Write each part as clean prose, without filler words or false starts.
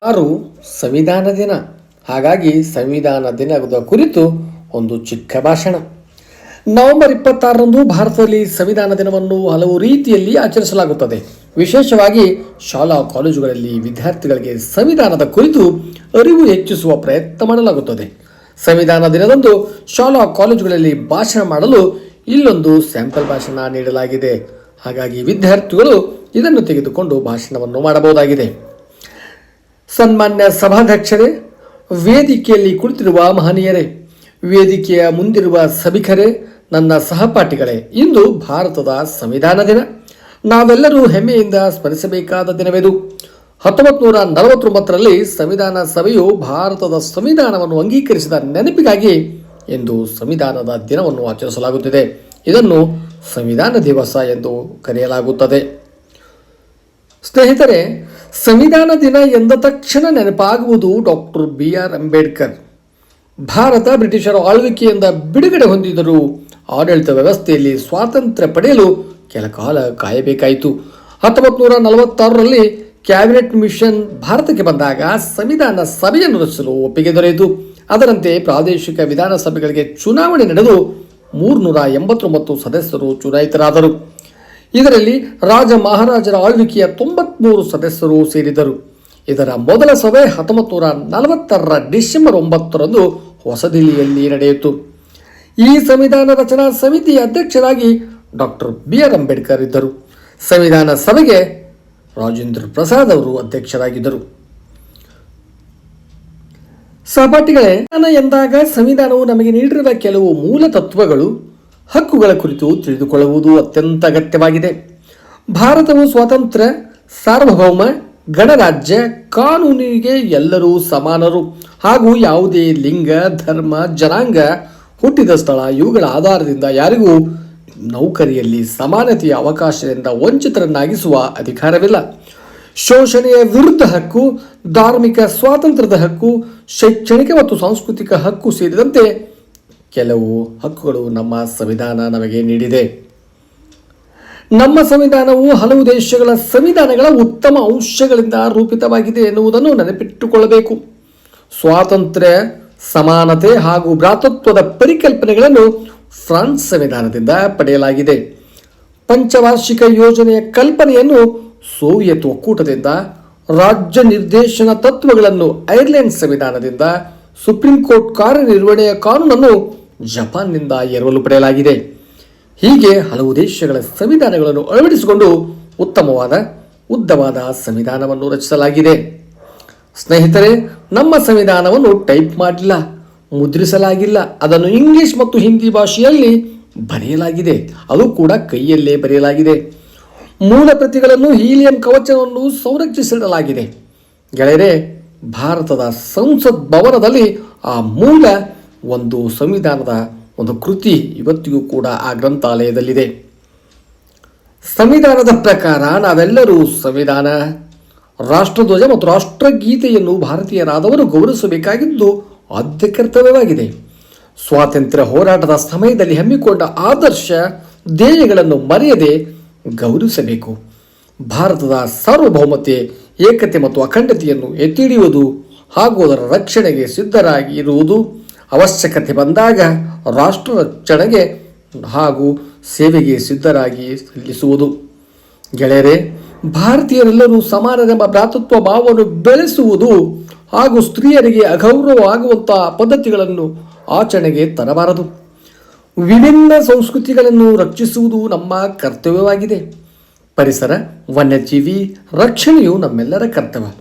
ಆರು ಸಂವಿಧಾನ ದಿನ. ಹಾಗಾಗಿ ಸಂವಿಧಾನ ದಿನದ ಕುರಿತು ಒಂದು ಚಿಕ್ಕ ಭಾಷಣ. ನವೆಂಬರ್ 26ರಂದು ಭಾರತದಲ್ಲಿ ಸಂವಿಧಾನ ದಿನವನ್ನು ಹಲವು ರೀತಿಯಲ್ಲಿ ಆಚರಿಸಲಾಗುತ್ತದೆ. ವಿಶೇಷವಾಗಿ ಶಾಲಾ ಕಾಲೇಜುಗಳಲ್ಲಿ ವಿದ್ಯಾರ್ಥಿಗಳಿಗೆ ಸಂವಿಧಾನದ ಕುರಿತು ಅರಿವು ಹೆಚ್ಚಿಸುವ ಪ್ರಯತ್ನ ಮಾಡಲಾಗುತ್ತದೆ. ಸಂವಿಧಾನ ದಿನದಂದು ಶಾಲಾ ಕಾಲೇಜುಗಳಲ್ಲಿ ಭಾಷಣ ಮಾಡಲು ಇಲ್ಲೊಂದು ಸ್ಯಾಂಪಲ್ ಭಾಷಣ ನೀಡಲಾಗಿದೆ. ಹಾಗಾಗಿ ವಿದ್ಯಾರ್ಥಿಗಳು ಇದನ್ನು ತೆಗೆದುಕೊಂಡು ಭಾಷಣವನ್ನು ಮಾಡಬಹುದಾಗಿದೆ. ಸನ್ಮಾನ್ಯ ಸಭಾಧ್ಯಕ್ಷರೇ, ವೇದಿಕೆಯಲ್ಲಿ ಕುಳಿತಿರುವ ಮಹನೀಯರೇ, ವೇದಿಕೆಯ ಮುಂದಿರುವ ಸಭಿಕರೇ, ನನ್ನ ಸಹಪಾಠಿಗಳೇ, ಇಂದು ಭಾರತದ ಸಂವಿಧಾನ ದಿನ. ನಾವೆಲ್ಲರೂ ಹೆಮ್ಮೆಯಿಂದ ಸ್ಮರಿಸಬೇಕಾದ ದಿನವಿದು. 1949ರಲ್ಲಿ ಸಂವಿಧಾನ ಸಭೆಯು ಭಾರತದ ಸಂವಿಧಾನವನ್ನು ಅಂಗೀಕರಿಸಿದ ನೆನಪಿಗಾಗಿ ಇಂದು ಸಂವಿಧಾನದ ದಿನವನ್ನು ಆಚರಿಸಲಾಗುತ್ತಿದೆ. ಇದನ್ನು ಸಂವಿಧಾನ ದಿವಸ ಎಂದು ಕರೆಯಲಾಗುತ್ತದೆ. ಸ್ನೇಹಿತರೆ, ಸಂವಿಧಾನ ದಿನ ಎಂದ ತಕ್ಷಣ ನೆನಪಾಗುವುದು ಡಾಕ್ಟರ್ BR ಅಂಬೇಡ್ಕರ್. ಭಾರತ ಬ್ರಿಟಿಷರ ಆಳ್ವಿಕೆಯಿಂದ ಬಿಡುಗಡೆ ಹೊಂದಿದರೂ ಆಡಳಿತ ವ್ಯವಸ್ಥೆಯಲ್ಲಿ ಸ್ವಾತಂತ್ರ್ಯ ಪಡೆಯಲು ಕೆಲ ಕಾಲ ಕಾಯಬೇಕಾಯಿತು. 1946ರಲ್ಲಿ ಕ್ಯಾಬಿನೆಟ್ ಮಿಷನ್ ಭಾರತಕ್ಕೆ ಬಂದಾಗ ಸಂವಿಧಾನ ಸಭೆಯನ್ನು ರಚಿಸಲು ಒಪ್ಪಿಗೆ ದೊರೆಯಿತು. ಅದರಂತೆ ಪ್ರಾದೇಶಿಕ ವಿಧಾನಸಭೆಗಳಿಗೆ ಚುನಾವಣೆ ನಡೆದು 389 ಸದಸ್ಯರು ಚುನಾಯಿತರಾದರು. ಇದರಲ್ಲಿ ರಾಜ ಮಹಾರಾಜರ ಆಳ್ವಿಕೆಯ 93 ಸದಸ್ಯರು ಸೇರಿದರು. ಇದರ ಮೊದಲ ಸಭೆ 1940ರ ಡಿಸೆಂಬರ್ 9ರಂದು ಹೊಸದಿಲ್ಲಿಯಲ್ಲಿ ನಡೆಯಿತು. ಈ ಸಂವಿಧಾನ ರಚನಾ ಸಮಿತಿಯ ಅಧ್ಯಕ್ಷರಾಗಿ ಡಾಕ್ಟರ್ BR ಅಂಬೇಡ್ಕರ್ ಇದ್ದರು. ಸಂವಿಧಾನ ಸಭೆಗೆ ರಾಜೇಂದ್ರ ಪ್ರಸಾದ್ ಅವರು ಅಧ್ಯಕ್ಷರಾಗಿದ್ದರು. ಸಹಪಾಠಿಗಳೇ, ಎಂದಾಗ ಸಂವಿಧಾನವು ನಮಗೆ ನೀಡಿರುವ ಕೆಲವು ಮೂಲ ತತ್ವಗಳು, ಹಕ್ಕುಗಳ ಕುರಿತು ತಿಳಿದುಕೊಳ್ಳುವುದು ಅತ್ಯಂತ ಅಗತ್ಯವಾಗಿದೆ. ಭಾರತವು ಸ್ವಾತಂತ್ರ್ಯ, ಸಾರ್ವಭೌಮ, ಗಣರಾಜ್ಯ, ಕಾನೂನಿಗೆ ಎಲ್ಲರೂ ಸಮಾನರು ಹಾಗೂ ಯಾವುದೇ ಲಿಂಗ, ಧರ್ಮ, ಜನಾಂಗ, ಹುಟ್ಟಿದ ಸ್ಥಳ ಇವುಗಳ ಆಧಾರದಿಂದ ಯಾರಿಗೂ ನೌಕರಿಯಲ್ಲಿ ಸಮಾನತೆಯ ಅವಕಾಶದಿಂದ ವಂಚಿತರನ್ನಾಗಿಸುವ ಅಧಿಕಾರವಿಲ್ಲ. ಶೋಷಣೆಯ ವಿರುದ್ಧ ಹಕ್ಕು, ಧಾರ್ಮಿಕ ಸ್ವಾತಂತ್ರ್ಯದ ಹಕ್ಕು, ಶೈಕ್ಷಣಿಕ ಮತ್ತು ಸಾಂಸ್ಕೃತಿಕ ಹಕ್ಕು ಸೇರಿದಂತೆ ಕೆಲವು ಹಕ್ಕುಗಳು ನಮ್ಮ ಸಂವಿಧಾನ ನಮಗೆ ನೀಡಿದೆ. ನಮ್ಮ ಸಂವಿಧಾನವು ಹಲವು ದೇಶಗಳ ಸಂವಿಧಾನಗಳ ಉತ್ತಮ ಅಂಶಗಳಿಂದ ರೂಪಿತವಾಗಿದೆ ಎನ್ನುವುದನ್ನು ನೆನಪಿಟ್ಟುಕೊಳ್ಳಬೇಕು. ಸ್ವಾತಂತ್ರ್ಯ, ಸಮಾನತೆ ಹಾಗೂ ಭ್ರಾತೃತ್ವದ ಪರಿಕಲ್ಪನೆಗಳನ್ನು ಫ್ರಾನ್ಸ್ ಸಂವಿಧಾನದಿಂದ ಪಡೆಯಲಾಗಿದೆ. ಪಂಚವಾರ್ಷಿಕ ಯೋಜನೆಯ ಕಲ್ಪನೆಯನ್ನು ಸೋವಿಯತ್ ಒಕ್ಕೂಟದಿಂದ, ರಾಜ್ಯ ನಿರ್ದೇಶನ ತತ್ವಗಳನ್ನು ಐರ್ಲೆಂಡ್ ಸಂವಿಧಾನದಿಂದ, ಸುಪ್ರೀಂ ಕೋರ್ಟ್ ಕಾರ್ಯನಿರ್ವಹಣೆಯ ಕಾನೂನನ್ನು ಜಪಾನ್ನಿಂದ ಎರವಲು ಪಡೆಯಲಾಗಿದೆ. ಹೀಗೆ ಹಲವು ದೇಶಗಳ ಸಂವಿಧಾನಗಳನ್ನು ಅಳವಡಿಸಿಕೊಂಡು ಉದ್ದವಾದ ಸಂವಿಧಾನವನ್ನು ರಚಿಸಲಾಗಿದೆ. ಸ್ನೇಹಿತರೆ, ನಮ್ಮ ಸಂವಿಧಾನವನ್ನು ಟೈಪ್ ಮಾಡಿಲ್ಲ, ಮುದ್ರಿಸಲಾಗಿಲ್ಲ. ಅದನ್ನು ಇಂಗ್ಲಿಷ್ ಮತ್ತು ಹಿಂದಿ ಭಾಷೆಯಲ್ಲಿ ಬರೆಯಲಾಗಿದೆ. ಅದು ಕೂಡ ಕೈಯಲ್ಲೇ ಬರೆಯಲಾಗಿದೆ. ಮೂಲ ಪ್ರತಿಗಳನ್ನು ಹೀಲಿಯಂ ಕವಚವನ್ನು ಸಂರಕ್ಷಿಸಿಡಲಾಗಿದೆ. ಗೆಳೆಯರೇ, ಭಾರತದ ಸಂಸತ್ ಭವನದಲ್ಲಿ ಆ ಮೂಲ ಒಂದು ಸಂವಿಧಾನದ ಒಂದು ಕೃತಿ ಇವತ್ತಿಗೂ ಕೂಡ ಆ ಗ್ರಂಥಾಲಯದಲ್ಲಿದೆ. ಸಂವಿಧಾನದ ಪ್ರಕಾರ ನಾವೆಲ್ಲರೂ ಸಂವಿಧಾನ, ರಾಷ್ಟ್ರಧ್ವಜ ಮತ್ತು ರಾಷ್ಟ್ರಗೀತೆಯನ್ನು ಭಾರತೀಯರಾದವರು ಗೌರವಿಸಬೇಕಾಗಿದ್ದು ಆದ್ಯ ಕರ್ತವ್ಯವಾಗಿದೆ. ಸ್ವಾತಂತ್ರ್ಯ ಹೋರಾಟದ ಸಮಯದಲ್ಲಿ ಹಮ್ಮಿಕೊಂಡ ಆದರ್ಶ ಧ್ಯೇಯಗಳನ್ನು ಮರೆಯದೆ ಗೌರವಿಸಬೇಕು. ಭಾರತದ ಸಾರ್ವಭೌಮತೆ, ಏಕತೆ ಮತ್ತು ಅಖಂಡತೆಯನ್ನು ಎತ್ತಿ ಹಿಡಿಯುವುದು ಹಾಗೂ ಅದರ ರಕ್ಷಣೆಗೆ ಸಿದ್ಧರಾಗಿ ಇರುವುದು, ಅವಶ್ಯಕತೆ ಬಂದಾಗ ರಾಷ್ಟ್ರ ರಕ್ಷಣೆಗೆ ಹಾಗೂ ಸೇವೆಗೆ ಸಿದ್ಧರಾಗಿ ಸಲ್ಲಿಸುವುದು. ಗೆಳೆಯರೇ, ಭಾರತೀಯರೆಲ್ಲರೂ ಸಮಾನರೆಂಬ ಭ್ರಾತೃತ್ವ ಭಾವವನ್ನು ಬೆಳೆಸುವುದು ಹಾಗೂ ಸ್ತ್ರೀಯರಿಗೆ ಅಗೌರವ ಆಗುವಂತಹ ಪದ್ಧತಿಗಳನ್ನು ಆಚರಣೆಗೆ ತರಬಾರದು. ವಿಭಿನ್ನ ಸಂಸ್ಕೃತಿಗಳನ್ನು ರಕ್ಷಿಸುವುದು ನಮ್ಮ ಕರ್ತವ್ಯವಾಗಿದೆ. ಪರಿಸರ, ವನ್ಯಜೀವಿ ರಕ್ಷಣೆಯು ನಮ್ಮೆಲ್ಲರ ಕರ್ತವ್ಯ.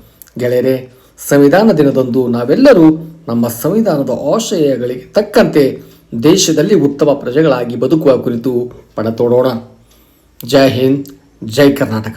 ಗೆಳೆಯರೇ, ಸಂವಿಧಾನ ದಿನದಂದು ನಾವೆಲ್ಲರೂ ನಮ್ಮ ಸಂವಿಧಾನದ ಆಶಯಗಳಿಗೆ ತಕ್ಕಂತೆ ದೇಶದಲ್ಲಿ ಉತ್ತಮ ಪ್ರಜೆಗಳಾಗಿ ಬದುಕುವ ಕುರಿತು ಪಣ ತೊಡೋಣ. ಜೈ ಹಿಂದ್, ಜೈ ಕರ್ನಾಟಕ.